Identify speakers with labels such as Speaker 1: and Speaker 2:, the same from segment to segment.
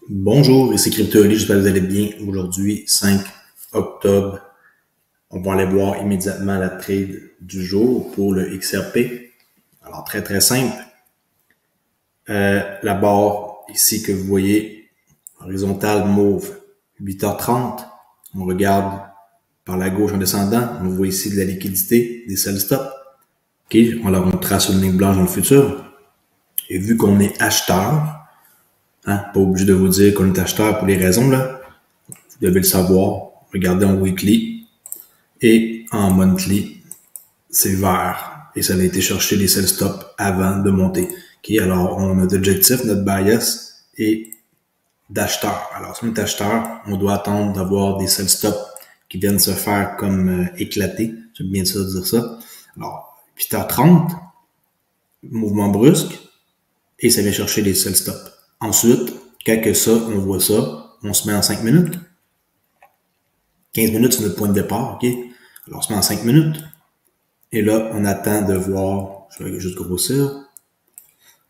Speaker 1: Bonjour, ici CryptoOli, j'espère que vous allez bien. Aujourd'hui, 5 octobre, on va aller voir immédiatement la trade du jour pour le XRP. Alors, très simple. La barre ici que vous voyez, horizontale mauve, 8h30. On regarde par la gauche en descendant, on voit ici de la liquidité, des sell stop. OK, alors on trace une ligne blanche dans le futur. Et vu qu'on est acheteur, pas obligé de vous dire qu'on est acheteur pour les raisons, là. Vous devez le savoir. Regardez en weekly et en monthly, c'est vert. Et ça a été chercher les sell stop avant de monter. OK, alors on a notre objectif, notre bias est d'acheteur. Alors si on est acheteur, on doit attendre d'avoir des sell stop qui viennent se faire comme éclater. J'aime bien ça dire ça. Alors, 8h30, mouvement brusque, et ça vient chercher les sell stop. Ensuite, quand que ça, on voit ça, on se met en 5 minutes. 15 minutes, c'est notre point de départ, OK? Alors, on se met en 5 minutes. Et là, on attend de voir, je vais juste grossir.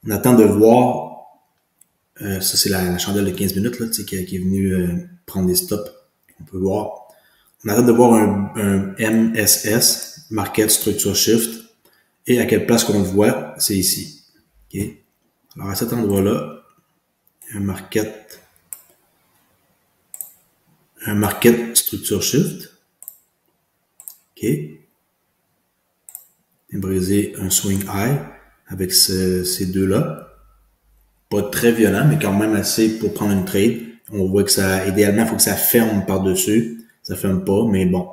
Speaker 1: On attend de voir, ça c'est la chandelle de 15 minutes, là, qui est venue prendre des stops. On peut voir. On attend de voir un MSS, Market Structure Shift. Et à quelle place qu'on le voit, c'est ici. OK? Alors, à cet endroit-là, un market structure shift. OK. Et briser un swing high avec ces deux-là. Pas très violent, mais quand même assez pour prendre une trade. On voit que ça, idéalement, il faut que ça ferme par-dessus. Ça ferme pas, mais bon.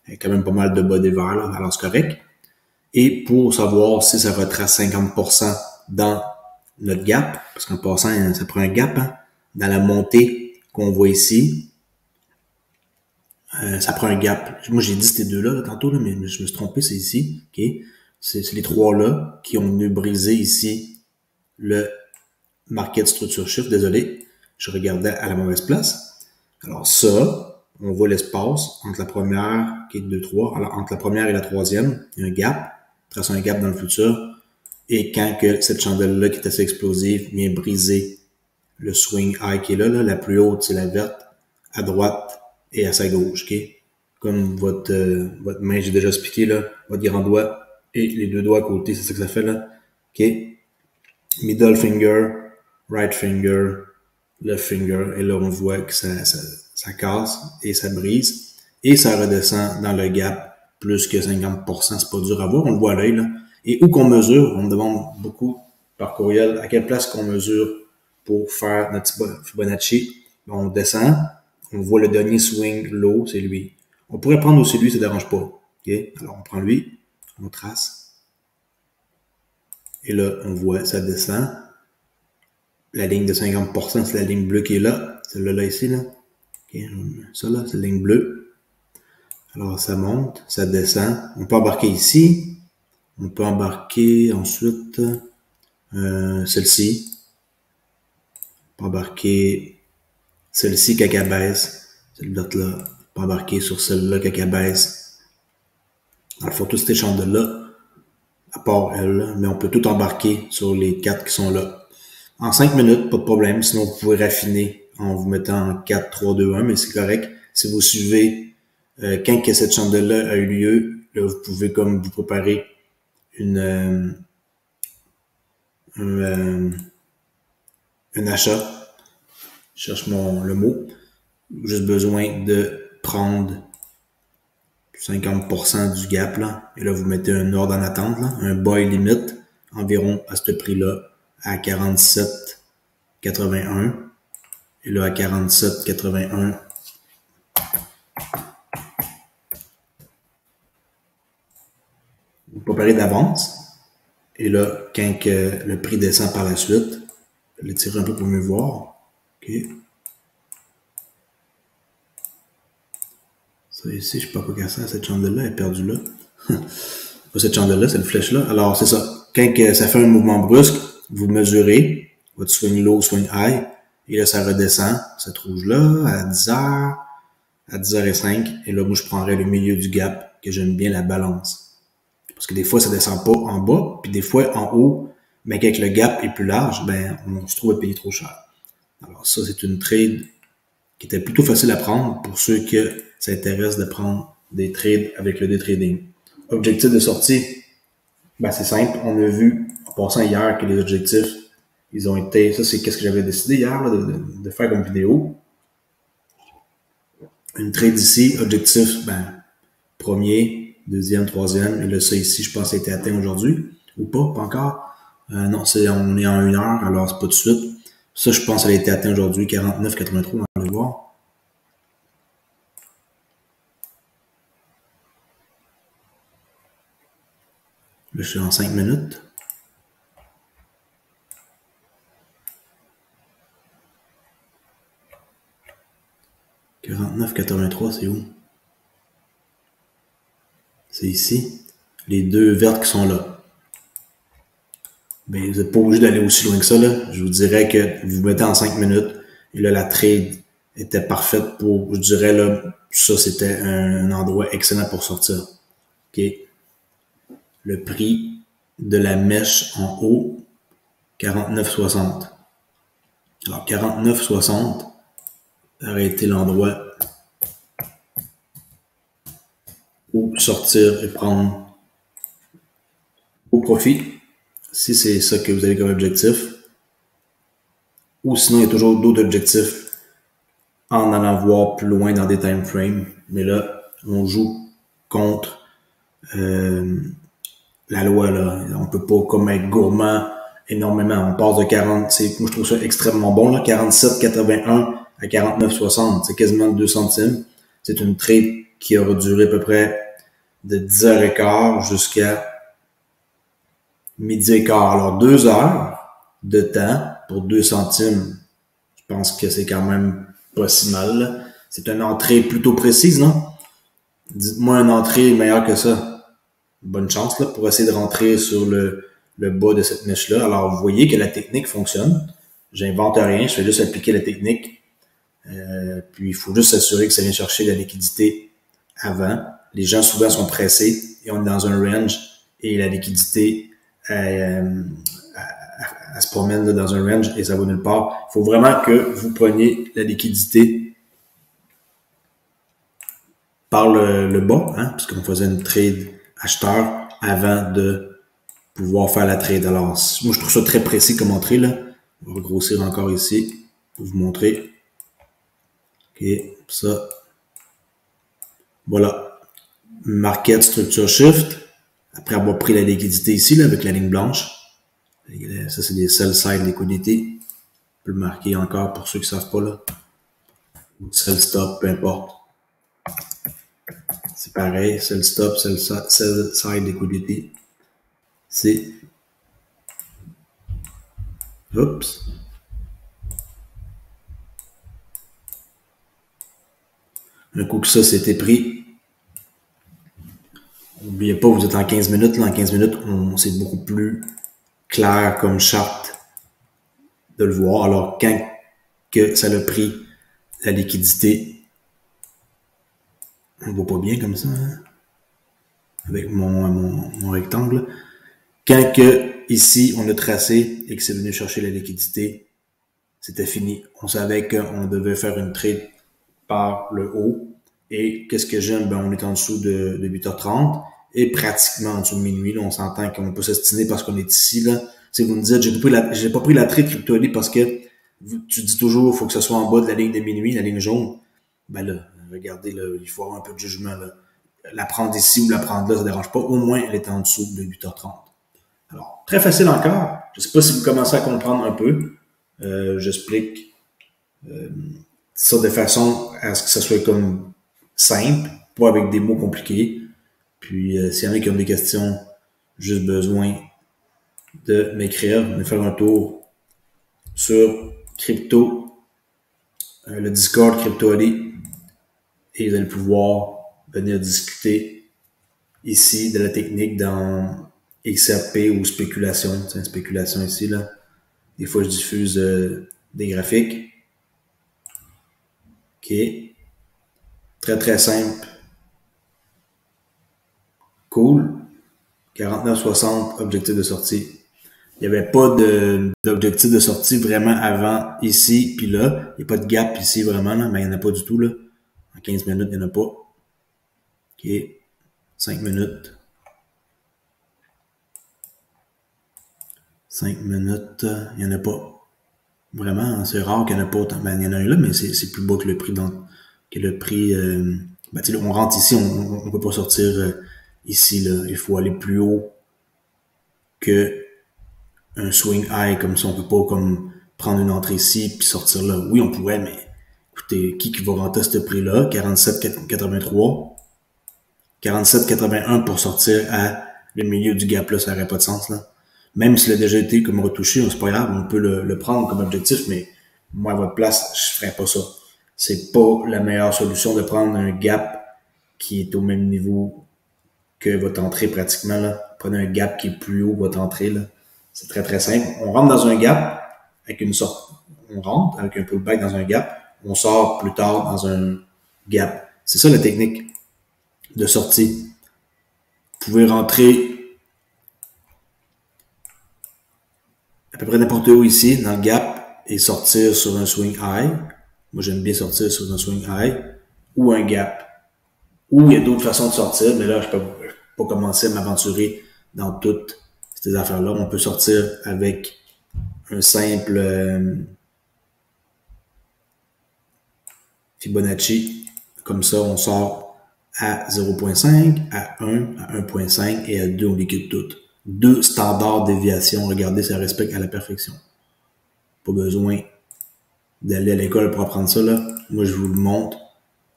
Speaker 1: Il y a quand même pas mal de bas des verts, là. Alors, c'est correct. Et pour savoir si ça retrace 50% dans notre gap, parce qu'en passant, ça prend un gap, dans la montée qu'on voit ici, ça prend un gap. Moi, j'ai dit ces deux-là tantôt, là, mais je me suis trompé, c'est ici. Okay? C'est les trois-là qui ont venu briser ici le market structure shift. Désolé, je regardais à la mauvaise place. Alors ça, on voit l'espace entre la première, qui est 2, 3. Alors entre la première et la troisième, il y a un gap. Trace un gap dans le futur. Et quand que cette chandelle-là, qui est assez explosive, vient briser le swing high qui est là, la plus haute, c'est la verte, à droite et à sa gauche, OK? Comme votre main, j'ai déjà expliqué, là, votre grand doigt et les deux doigts à côté, c'est ça que ça fait, là, OK? Middle finger, right finger, left finger, et là, on voit que ça casse et ça brise, et ça redescend dans le gap, plus que 50%, c'est pas dur à voir, on le voit à l'œil, là. Et où qu'on mesure, on me demande beaucoup par courriel, à quelle place qu'on mesure pour faire notre Fibonacci. On descend, on voit le dernier swing low, c'est lui. On pourrait prendre aussi lui, ça ne dérange pas. Okay? Alors on prend lui, on trace. Et là, on voit, ça descend. La ligne de 50%, c'est la ligne bleue qui est là. Celle-là, là, ici, là. Okay? Ça, là, c'est la ligne bleue. Alors, ça monte, ça descend. On peut embarquer ici. On peut embarquer ensuite celle-ci. On peut embarquer celle-ci quand elle baisse. Celle-là, on peut embarquer sur celle-là quand elle baisse. Alors, il faut toutes ces chandelles-là, à part elle, là, mais on peut tout embarquer sur les 4 qui sont là. En 5 minutes, pas de problème. Sinon, vous pouvez raffiner en vous mettant en 4, 3, 2, 1, mais c'est correct. Si vous suivez quand que cette chandelle-là a eu lieu, là, vous pouvez comme vous préparer un achat. Je cherche le mot. Juste besoin de prendre 50% du gap, là. Et là, vous mettez un ordre en attente, là. Un buy limit, environ à ce prix-là, à 47,81. Et là, à 47,81. Vous préparez d'avance. Et là, quand que le prix descend par la suite, je vais l'étirer un peu pour mieux voir. OK. Ça ici, je sais pas quoi qu'à ça, cette chandelle-là est perdue là. Pas cette chandelle-là, cette flèche-là. Alors, c'est ça. Quand que ça fait un mouvement brusque, vous mesurez votre swing low, swing high, et là, ça redescend, cette rouge-là, à 10h, à 10h05, et là, moi, je prendrais le milieu du gap, que j'aime bien la balance. Parce que des fois, ça descend pas en bas, puis des fois, en haut, mais quand le gap est plus large, ben, on se trouve à payer trop cher. Alors ça, c'est une trade qui était plutôt facile à prendre pour ceux que ça intéresse de prendre des trades avec le day trading. Objectif de sortie, ben c'est simple. On a vu en passant hier que les objectifs, ils ont été, ça c'est qu'est-ce que j'avais décidé hier là, de faire comme vidéo. Une trade ici, objectif, ben premier, deuxième, troisième, et là ça ici, je pense que ça a été atteint aujourd'hui, ou pas encore. Non, on est en 1 heure, alors c'est pas tout de suite. Ça, je pense que ça a été atteint aujourd'hui, 49,83, on va le voir. Là, je suis en 5 minutes. « 49,83, c'est où? C'est ici. Les deux vertes qui sont là. Ben, vous n'êtes pas obligé d'aller aussi loin que ça, là. Je vous dirais que vous vous mettez en 5 minutes. Et là, la trade était parfaite pour, je dirais, là, ça, c'était un endroit excellent pour sortir. OK? Le prix de la mèche en haut, 49,60. Alors, 49,60 aurait été l'endroit où sortir et prendre au profit, si c'est ça que vous avez comme objectif. Ou sinon, il y a toujours d'autres objectifs en allant voir plus loin dans des time frames. Mais là, on joue contre la loi, là. On peut pas comme être gourmand énormément. On passe de 40, moi je trouve ça extrêmement bon, là, 47,81 à 49,60. C'est quasiment 2 centimes. C'est une trade qui aura duré à peu près de 10h15 jusqu'à midi et quart. Alors 2 heures de temps pour 2 centimes. Je pense que c'est quand même pas si mal, là. C'est une entrée plutôt précise, non? Dites-moi une entrée meilleure que ça. Bonne chance là pour essayer de rentrer sur le bas de cette mèche-là. Alors, vous voyez que la technique fonctionne. J'invente rien, je fais juste appliquer la technique. Puis, il faut juste s'assurer que ça vient chercher la liquidité avant. Les gens, souvent, sont pressés et on est dans un range et la liquidité elle se promène là, dans un range et ça va nulle part. Il faut vraiment que vous preniez la liquidité par le bas, hein, puisqu'on faisait une trade acheteur avant de pouvoir faire la trade. Alors, moi, je trouve ça très précis comme entrée, là. On va regrossir encore ici pour vous montrer. OK, ça. Voilà. Market Structure Shift. Après avoir pris la liquidité ici, là, avec la ligne blanche. Ça, c'est des sell side liquidity. On peut le marquer encore pour ceux qui ne savent pas, là. Ou sell stop, peu importe. C'est pareil, sell stop, sell side liquidity. C'est... Oups. Un coup que ça c'était pris, n'oubliez pas, vous êtes en 15 minutes. Là, en 15 minutes, c'est beaucoup plus clair comme charte de le voir. Alors, quand que ça a pris la liquidité, on ne voit pas bien comme ça, hein? Avec mon rectangle. Quand que ici, on a tracé et que c'est venu chercher la liquidité, c'était fini. On savait qu'on devait faire une trade par le haut. Et qu'est-ce que j'aime? Ben, on est en dessous de 8h30 et pratiquement en dessous de minuit. Là, on s'entend qu'on peut s'estimer parce qu'on est ici. Là. Si vous me dites, j'ai pas pris la trade crypto-ali parce que tu dis toujours il faut que ce soit en bas de la ligne de minuit, la ligne jaune. Ben là, regardez, là, il faut avoir un peu de jugement. Là. La prendre ici ou la prendre là, ça dérange pas. Au moins, elle est en dessous de 8h30. Alors, très facile encore. Je sais pas si vous commencez à comprendre un peu. J'explique ça de façon à ce que ça soit comme simple, pas avec des mots compliqués. Puis, s'il y en a qui ont des questions, juste besoin de m'écrire, de me faire un tour sur Crypto, le Discord CryptoAli, et vous allez pouvoir venir discuter ici de la technique dans XRP ou spéculation. C'est une spéculation ici, là. Des fois, je diffuse des graphiques. OK. Très, très simple. Cool. 49,60, objectif de sortie. Il n'y avait pas d'objectif de sortie vraiment avant ici, puis là. Il n'y a pas de gap ici vraiment, là, mais il n'y en a pas du tout, là. En 15 minutes, il n'y en a pas. OK. 5 minutes. 5 minutes, il n'y en a pas. Vraiment, c'est rare qu'il n'y en a pas autant. Ben, il y en a un là, mais c'est plus bas que le prix ben, tu sais, on rentre ici, on peut pas sortir ici, là. Il faut aller plus haut que un swing high comme ça. On peut pas comme prendre une entrée ici puis sortir là. Oui, on pourrait, mais écoutez, qui va rentrer à ce prix-là? 47,83. 47,81 pour sortir à le milieu du gap là, ça n'aurait pas de sens là. Même s'il a déjà été comme retouché, c'est pas grave, on peut le prendre comme objectif, mais moi à votre place, je ferais pas ça. C'est pas la meilleure solution de prendre un gap qui est au même niveau que votre entrée pratiquement là. Prenez un gap qui est plus haut que votre entrée là. C'est très très simple. On rentre dans un gap avec une sorte, on rentre avec un pullback dans un gap, on sort plus tard dans un gap. C'est ça la technique de sortie. Vous pouvez rentrer à peu près n'importe où ici, dans le gap, et sortir sur un swing high. Moi, j'aime bien sortir sur un swing high ou un gap. Ou il y a d'autres façons de sortir, mais là, je peux pas commencer à m'aventurer dans toutes ces affaires-là. On peut sortir avec un simple Fibonacci. Comme ça, on sort à 0.5, à 1, à 1.5 et à 2, on liquide toutes. 2 standards déviation. Regardez, ça respecte à la perfection. Pas besoin d'aller à l'école pour apprendre ça, là. Moi, je vous le montre.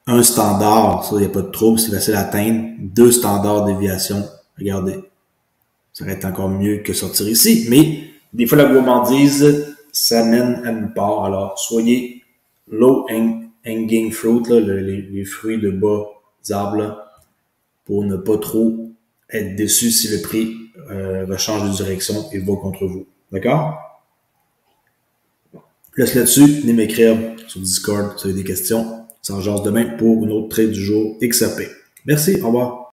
Speaker 1: Un standard, ça, il n'y a pas de trouble, c'est facile à atteindre. 2 standards déviation. Regardez. Ça va être encore mieux que sortir ici. Mais, des fois, la gourmandise, ça mène à nulle part. Alors, soyez low hanging fruit, là, les fruits de bas des arbres, là, pour ne pas trop être déçu si le prix rechange de direction et va contre vous. D'accord? Laisse là-dessus, venez m'écrire sur Discord si vous avez des questions. Ça en jase demain pour une autre trade du jour XRP. Merci, au revoir.